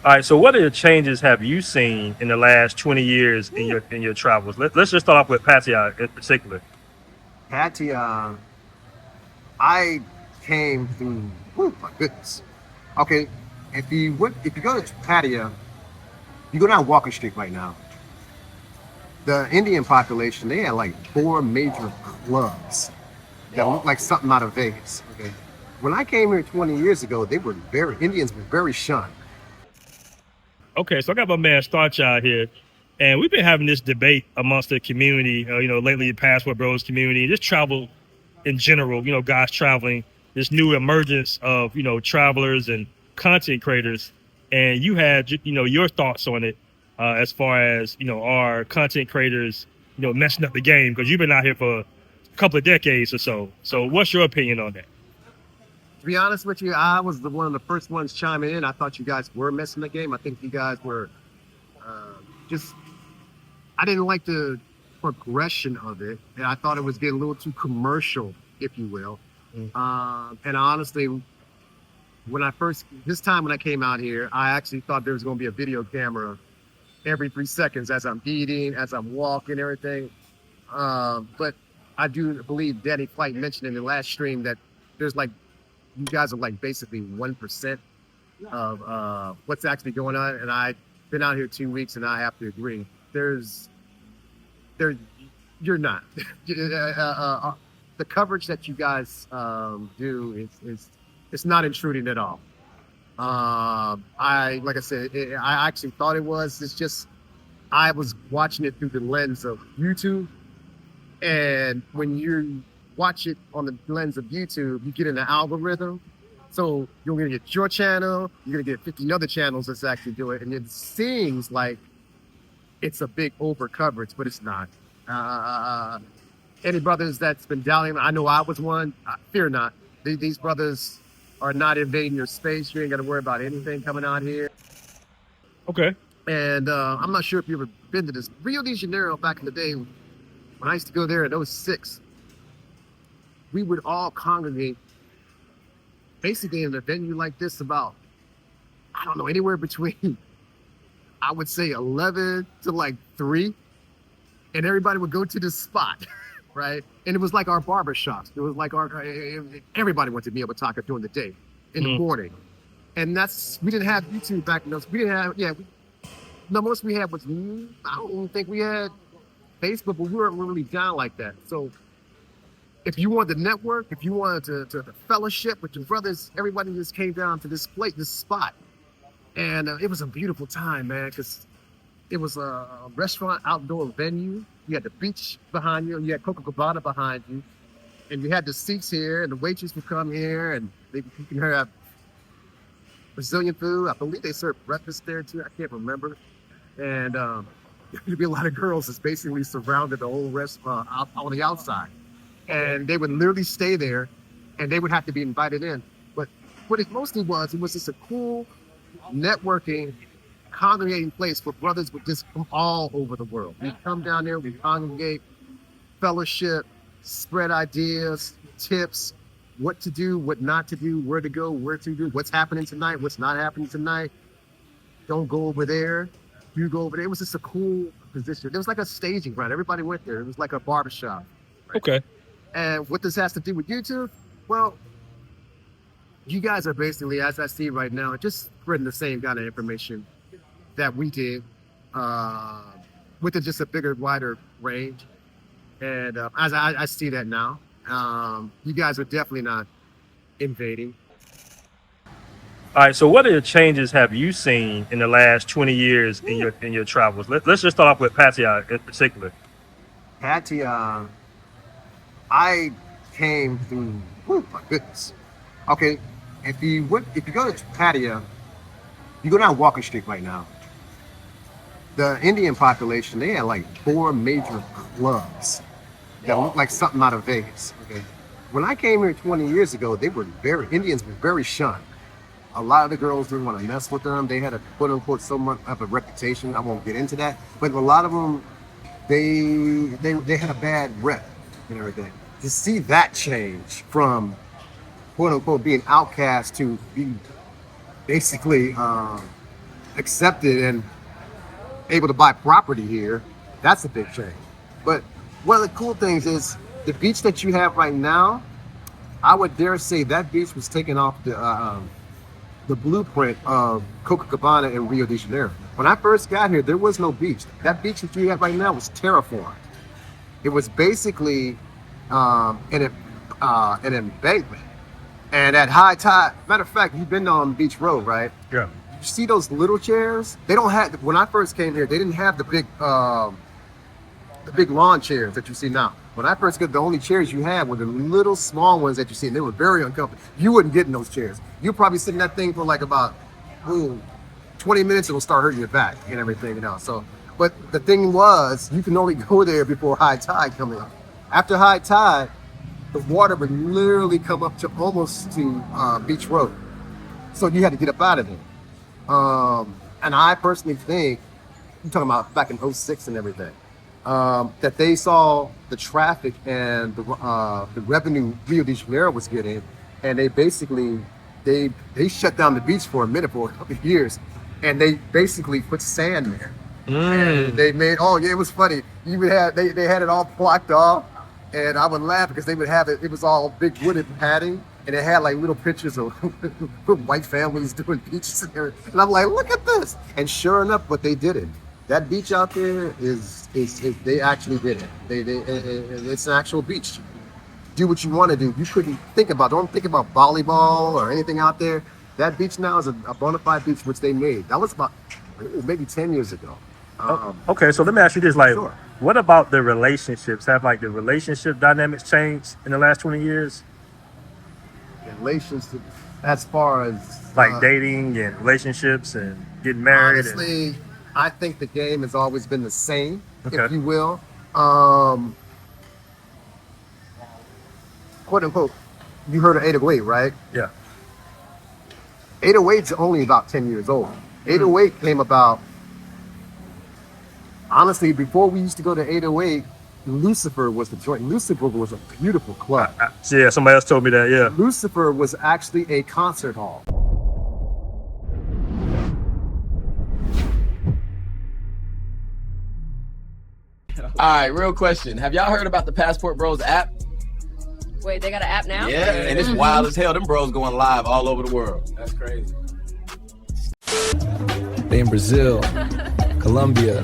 All right. So, what are the changes have you seen in the last 20 years in your travels? Let's just start off with Pattaya in particular. Pattaya, I came through. My goodness. Okay, if you go to Pattaya, you go down Walker Street right now. The Indian population, they had like four major clubs that looked like something out of Vegas. Okay, when I came here 20 years ago, Indians were very shunned. Okay, so I got my man Star Child here, and we've been having this debate amongst the community. Lately, the Passport Bros community, just travel in general. Guys traveling, this new emergence of travelers and content creators, and you had your thoughts on it as far as our content creators messing up the game because you've been out here for a couple of decades or so. So, what's your opinion on that? To be honest with you, I was one of the first ones chiming in. I thought you guys were messing the game. I think you guys were just. I didn't like the progression of it, and I thought it was getting a little too commercial, if you will. And honestly, when I came out here, I actually thought there was going to be a video camera every 3 seconds as I'm eating, as I'm walking, everything. But I do believe Danny Flight mentioned in the last stream that there's like, you guys are like basically 1% of what's actually going on. And I've been out here 2 weeks and I have to agree. You're not. The coverage that you guys do is it's not intruding at all. Like I said, I actually thought it was. It's just I was watching it through the lens of YouTube, and when you watch it on the lens of YouTube, you get in the algorithm. So you're gonna get your channel, you're gonna get 50 other channels that's actually doing it, and it seems like it's a big over coverage, but it's not. Any brothers that's been doubting, I know I was one. Fear not. These brothers are not invading your space. You ain't got to worry about anything coming out here. Okay. And I'm not sure if you've ever been to this. Rio de Janeiro back in the day, when I used to go there in '06, we would all congregate basically in a venue like this about, I don't know, anywhere between, I would say 11 to like 3. And everybody would go to this spot, right? And it was like our barber shops. It was like everybody wanted to be able to talk during the day, in the morning. And we didn't have YouTube back in those. We didn't have, the most we had was, I don't even think we had Facebook, but we weren't really down like that. So if you wanted to network, if you wanted to fellowship with your brothers, everybody just came down to this spot. And it was a beautiful time, man, because it was a restaurant outdoor venue. You had the beach behind you, and you had Copacabana behind you. And you had the seats here, and the waitress would come here, and you can have Brazilian food. I believe they served breakfast there, too. I can't remember. And there'd be a lot of girls that's basically surrounded the whole restaurant on the outside. And they would literally stay there, and they would have to be invited in. But what it mostly was, it was just a cool networking, congregating place for brothers with just from all over the world. We come down there, we congregate, fellowship, spread ideas, tips, what to do, what not to do, where to go, where to do, what's happening tonight, what's not happening tonight. Don't go over there. You go over there. It was just a cool position. It was like a staging ground. Everybody went there. It was like a barbershop. Right? Okay. And what this has to do with YouTube? Well, you guys are basically, as I see right now, just spreading the same kind of information that we did, with just a bigger, wider range. And as I see that now, you guys are definitely not invading. All right. So, what are the changes have you seen in the last 20 years in your travels? Let's just start off with Pattaya in particular. Pattaya, I came through. My goodness. Okay, if you go to Pattaya, you go down Walker Street right now. The Indian population, they had like four major clubs that looked like something out of Vegas. Okay, when I came here 20 years ago, Indians were very shunned. A lot of the girls didn't want to mess with them. They had a quote unquote somewhat of a reputation. I won't get into that, but a lot of them, they had a bad rep and everything. To see that change from quote unquote being outcast to be basically accepted and able to buy property here, that's a big change. But one of the cool things is the beach that you have right now, I would dare say that beach was taken off the blueprint of Copacabana in Rio de Janeiro. When I first got here, there was no beach. That beach that you have right now was terraformed. It was basically an embankment. And at high tide, matter of fact, you've been on Beach Road, right? Yeah. You see those little chairs? They don't have, when I first came here, they didn't have the big lawn chairs that you see now. When I first got, the only chairs you had were the little small ones that you see, and they were very uncomfortable. You wouldn't get in those chairs. You probably sit in that thing for like about 20 minutes, it'll start hurting your back and everything, you know. So, but the thing was, you can only go there before high tide coming up. After high tide, the water would literally come up to almost to Beach Road. So you had to get up out of there. And I personally think, I'm talking about back in 06 and everything, that they saw the traffic and the revenue Rio de Janeiro was getting, and they basically, they shut down the beach for a minute for a couple of years, and they basically put sand there. And they made, oh yeah, it was funny. You would have, they had it all blocked off, and I would laugh because they would have it, it was all big wooden padding, and it had like little pictures of white families doing beaches and everything. And I'm like, look at this. And sure enough, but they did it. That beach out there is they actually did it. It's an actual beach. Do what you want to do. You couldn't think about, don't think about volleyball or anything out there. That beach now is a bona fide beach, which they made. That was about maybe 10 years ago. Okay, so let me ask you this, like, Sure. what about the relationships? Have like the relationship dynamics changed in the last 20 years? Relations, as far as Like dating and relationships and getting married? honestly, I think the game has always been the same, Okay. if you will. Quote unquote, you heard of 808, right? Yeah. 808's only about 10 years old. 808 came about, honestly, before we used to go to 808, Lucifer was the joint. Lucifer was a beautiful club. Yeah, somebody else told me that, yeah. Lucifer was actually a concert hall. All right, real question. Have y'all heard about the Passport Bros app? Wait, they got an app now? Yeah, and it's wild as hell. Them bros going live all over the world. That's crazy. They in Brazil, Colombia,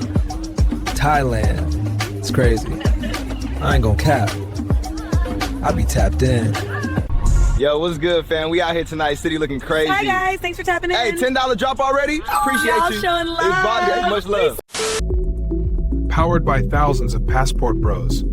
Thailand. It's crazy. I ain't gonna cap. I be tapped in. Yo, what's good, fam? We out here tonight, city looking crazy. Hi guys, thanks for tapping in. Hey, $10 drop already? Appreciate y'all you. showing love. It's body, much love. Powered by thousands of Passport Bros.